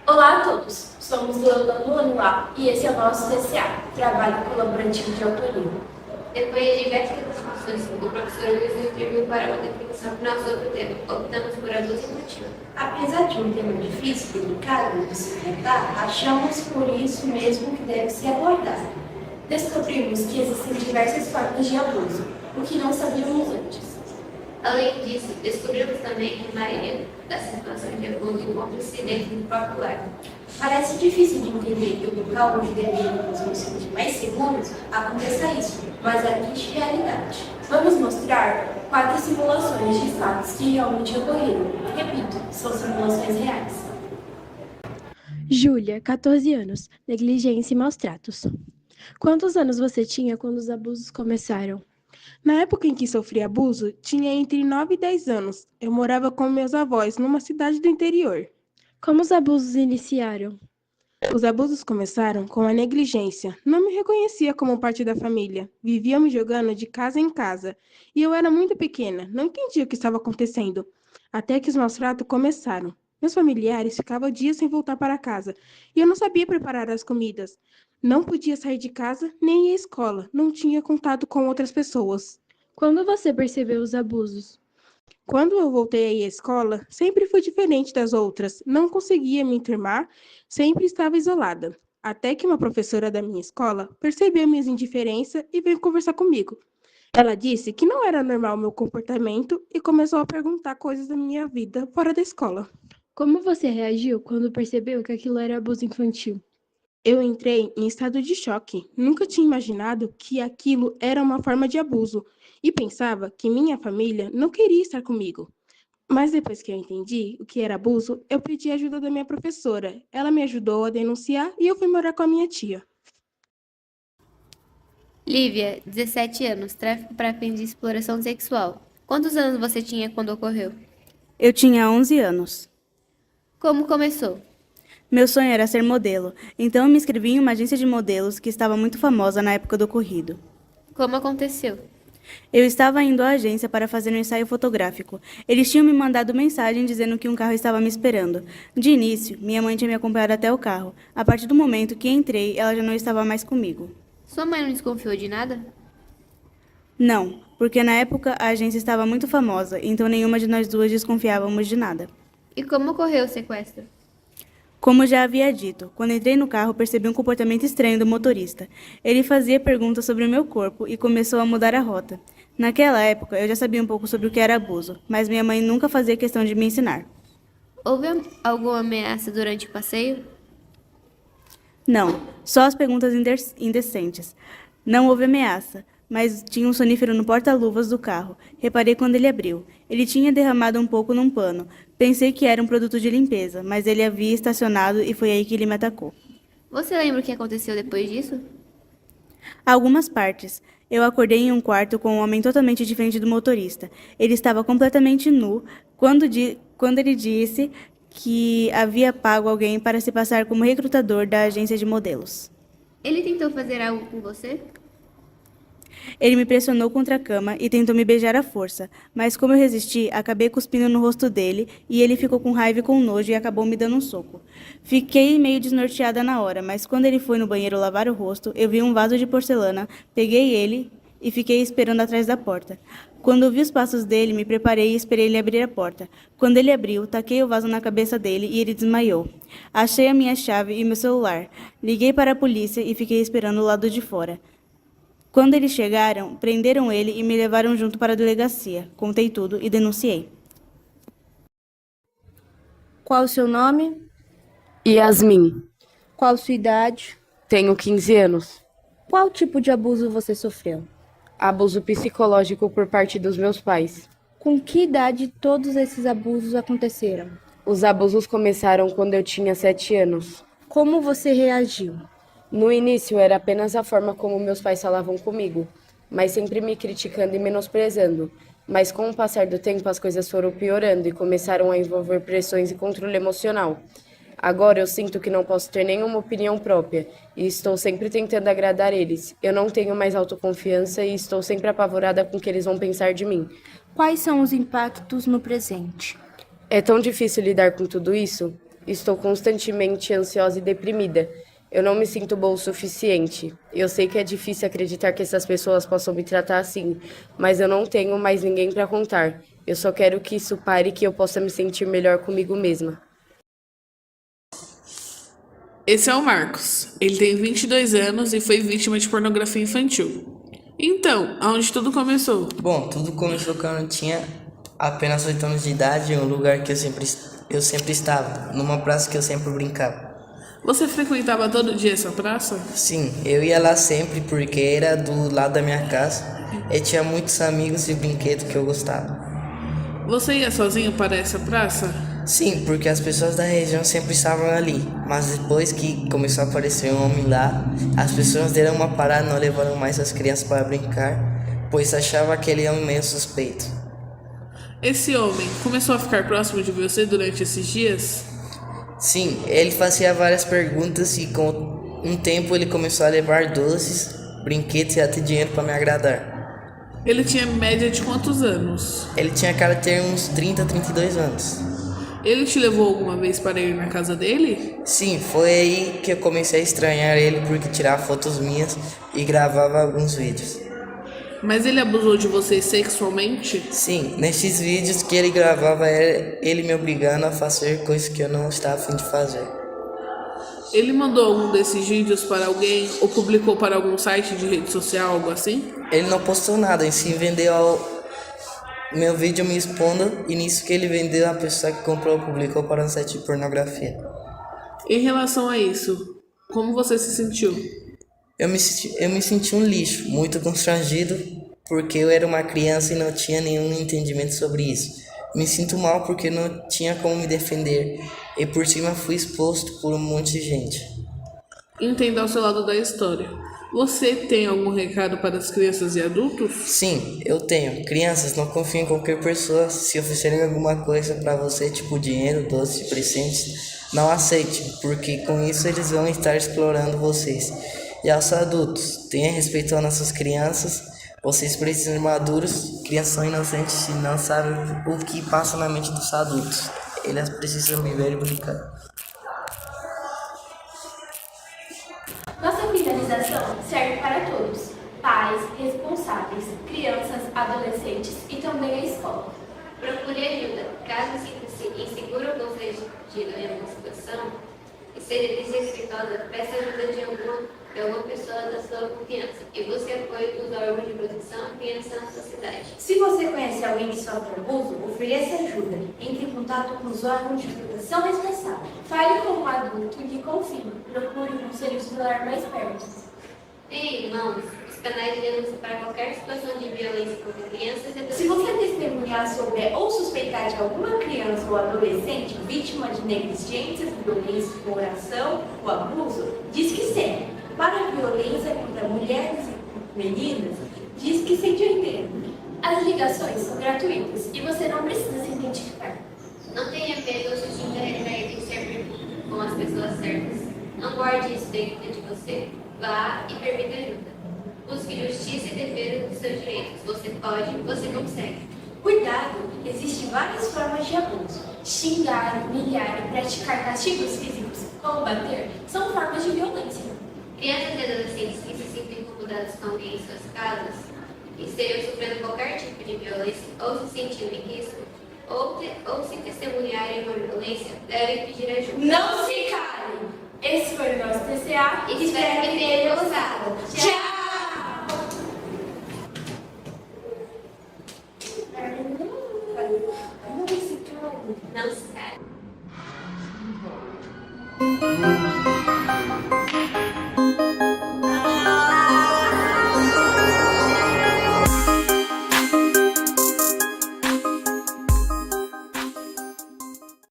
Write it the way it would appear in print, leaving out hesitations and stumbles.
Olá a todos, somos do nono ano A e esse é o nosso TCA, Trabalho Colaborativo de Autoria. Depois de diversas discussões, o professor nos instruiu para uma definição final sobre o tema. Optamos por abuso infantil. Apesar de um tema difícil e delicado de se tratar, achamos por isso mesmo que deve ser abordado. Descobrimos que existem diversas formas de abuso, o que não sabíamos antes. Além disso, descobrimos também que a maioria das situações de abuso encontra-se dentro do próprio lar. Parece difícil de entender que o local onde deveríamos nos sentir mais seguros aconteça isso, mas é a triste realidade. Vamos mostrar 4 simulações de fatos que realmente ocorreram. Repito, são simulações reais. Júlia, 14 anos, negligência e maus tratos. Quantos anos você tinha quando os abusos começaram? Na época em que sofri abuso, tinha entre 9 e 10 anos. Eu morava com meus avós numa cidade do interior. Como os abusos iniciaram? Os abusos começaram com a negligência. Não me reconhecia como parte da família. Vivia me jogando de casa em casa. E eu era muito pequena, não entendia o que estava acontecendo. Até que os maus tratos começaram. Meus familiares ficavam dias sem voltar para casa. E eu não sabia preparar as comidas. Não podia sair de casa nem ir à escola. Não tinha contato com outras pessoas. Quando você percebeu os abusos? Quando eu voltei a ir à escola, sempre fui diferente das outras. Não conseguia me enturmar, sempre estava isolada. Até que uma professora da minha escola percebeu minhas indiferenças e veio conversar comigo. Ela disse que não era normal o meu comportamento e começou a perguntar coisas da minha vida fora da escola. Como você reagiu quando percebeu que aquilo era abuso infantil? Eu entrei em estado de choque. Nunca tinha imaginado que aquilo era uma forma de abuso e pensava que minha família não queria estar comigo. Mas depois que eu entendi o que era abuso, eu pedi ajuda da minha professora. Ela me ajudou a denunciar e eu fui morar com a minha tia. Lívia, 17 anos, tráfico para fins de exploração sexual. Quantos anos você tinha quando ocorreu? Eu tinha 11 anos. Como começou? Meu sonho era ser modelo, então eu me inscrevi em uma agência de modelos que estava muito famosa na época do ocorrido. Como aconteceu? Eu estava indo à agência para fazer um ensaio fotográfico. Eles tinham me mandado mensagem dizendo que um carro estava me esperando. De início, minha mãe tinha me acompanhado até o carro. A partir do momento que entrei, ela já não estava mais comigo. Sua mãe não desconfiou de nada? Não, porque na época a agência estava muito famosa, então nenhuma de nós duas desconfiávamos de nada. E como ocorreu o sequestro? Como já havia dito, quando entrei no carro, percebi um comportamento estranho do motorista. Ele fazia perguntas sobre o meu corpo e começou a mudar a rota. Naquela época, eu já sabia um pouco sobre o que era abuso, mas minha mãe nunca fazia questão de me ensinar. Houve alguma ameaça durante o passeio? Não, só as perguntas indecentes. Não houve ameaça, mas tinha um sonífero no porta-luvas do carro. Reparei quando ele abriu. Ele tinha derramado um pouco num pano. Pensei que era um produto de limpeza, mas ele havia estacionado e foi aí que ele me atacou. Você lembra o que aconteceu depois disso? Algumas partes. Eu acordei em um quarto com um homem totalmente diferente do motorista. Ele estava completamente nu quando ele disse que havia pago alguém para se passar como recrutador da agência de modelos. Ele tentou fazer algo com você? Ele me pressionou contra a cama e tentou me beijar à força, mas como eu resisti, acabei cuspindo no rosto dele e ele ficou com raiva e com nojo e acabou me dando um soco. Fiquei meio desnorteada na hora, mas quando ele foi no banheiro lavar o rosto, eu vi um vaso de porcelana, peguei ele e fiquei esperando atrás da porta. Quando ouvi os passos dele, me preparei e esperei ele abrir a porta. Quando ele abriu, taquei o vaso na cabeça dele e ele desmaiou. Achei a minha chave e meu celular. Liguei para a polícia e fiquei esperando o lado de fora. Quando eles chegaram, prenderam ele e me levaram junto para a delegacia. Contei tudo e denunciei. Qual o seu nome? Yasmin, Qual sua idade? tenho 15 anos. Qual tipo de abuso você sofreu? Abuso psicológico por parte dos meus pais. Com que idade todos esses abusos aconteceram? Os abusos começaram quando eu tinha 7 anos. Como você reagiu? No início era apenas a forma como meus pais falavam comigo, mas sempre me criticando e menosprezando. Mas com o passar do tempo as coisas foram piorando e começaram a envolver pressões e controle emocional. Agora eu sinto que não posso ter nenhuma opinião própria e estou sempre tentando agradar eles. Eu não tenho mais autoconfiança e estou sempre apavorada com o que eles vão pensar de mim. Quais são os impactos no presente? É tão difícil lidar com tudo isso. Estou constantemente ansiosa e deprimida. Eu não me sinto boa o suficiente. Eu sei que é difícil acreditar que essas pessoas possam me tratar assim, mas eu não tenho mais ninguém para contar. Eu só quero que isso pare e que eu possa me sentir melhor comigo mesma. Esse é o Marcos. Ele tem 22 anos e foi vítima de pornografia infantil. Então, aonde tudo começou? Bom, tudo começou quando eu tinha apenas 8 anos de idade em um lugar que eu sempre estava, numa praça que eu sempre brincava. Você frequentava todo dia essa praça? Sim, eu ia lá sempre porque era do lado da minha casa e tinha muitos amigos e brinquedos que eu gostava. Você ia sozinho para essa praça? Sim, porque as pessoas da região sempre estavam ali, mas depois que começou a aparecer um homem lá, as pessoas deram uma parada e não levaram mais as crianças para brincar, pois achavam aquele homem meio suspeito. Esse homem começou a ficar próximo de você durante esses dias? Sim, ele fazia várias perguntas e com um tempo ele começou a levar doces, brinquedos e até dinheiro para me agradar. Ele tinha média de quantos anos? Ele tinha cara de ter uns 30, 32 anos. Ele te levou alguma vez para ir na casa dele? Sim, foi aí que eu comecei a estranhar ele porque tirava fotos minhas e gravava alguns vídeos. Mas ele abusou de você sexualmente? Sim, nesses vídeos que ele gravava era ele me obrigando a fazer coisas que eu não estava a fim de fazer. Ele mandou algum desses vídeos para alguém ou publicou para algum site de rede social, algo assim? Ele não postou nada, em si vendeu meu vídeo me expondo e nisso que ele vendeu a pessoa que comprou publicou para um site de pornografia. Em relação a isso, como você se sentiu? Eu me senti um lixo, muito constrangido, porque eu era uma criança e não tinha nenhum entendimento sobre isso. Me sinto mal porque não tinha como me defender e por cima fui exposto por um monte de gente. Entenda o seu lado da história. Você tem algum recado para as crianças e adultos? Sim, eu tenho. Crianças, não confiem em qualquer pessoa. Se oferecerem alguma coisa para você, tipo dinheiro, doce, presentes, não aceite, porque com isso eles vão estar explorando vocês. E aos adultos, tenha respeito às nossas crianças. Vocês precisam ser maduros. Crianças são inocentes e não sabem o que passa na mente dos adultos. Eles precisam viver e brincar. Nossa finalização serve para todos: pais, responsáveis, crianças, adolescentes e também a escola. Procure ajuda, caso sinta-se inseguro ou constrangido em alguma situação e seja desrespeitosa, peça ajuda de alguma pessoa da sua confiança e busque apoio dos órgãos de proteção à criança na sua cidade. Se você conhece alguém que sofre abuso, ofereça ajuda. Entre em contato com os órgãos de proteção responsáveis. Fale com um adulto que confie. Procure conselhos tutelar mais perto. Ei, irmãos, os canais de denúncia para qualquer situação de violência contra crianças e adolescentes. Se você testemunhar sobre ou suspeitar de alguma criança ou adolescente vítima de negligência, violência, exploração ou abuso, diz que sim. Para a violência contra mulheres e meninas, diz que 180. As ligações são gratuitas e você não precisa se identificar. Não tenha medo ou se sinta retraído em ser com as pessoas certas. Não guarde isso dentro de você. Vá e permita ajuda. Busque justiça e defesa dos seus direitos. Você pode, você consegue. Cuidado, existem várias formas de abuso. Xingar, humilhar e praticar castigos físicos, como bater, são formas de violência. Crianças e adolescentes que se sentem incomodados com alguém em suas casas e estejam sofrendo qualquer tipo de violência ou se sentindo em risco ou se testemunharem uma violência, devem pedir ajuda. Não se calem! Esse foi o nosso TCA E espero que tenham gostado. Tchau! Não se cale.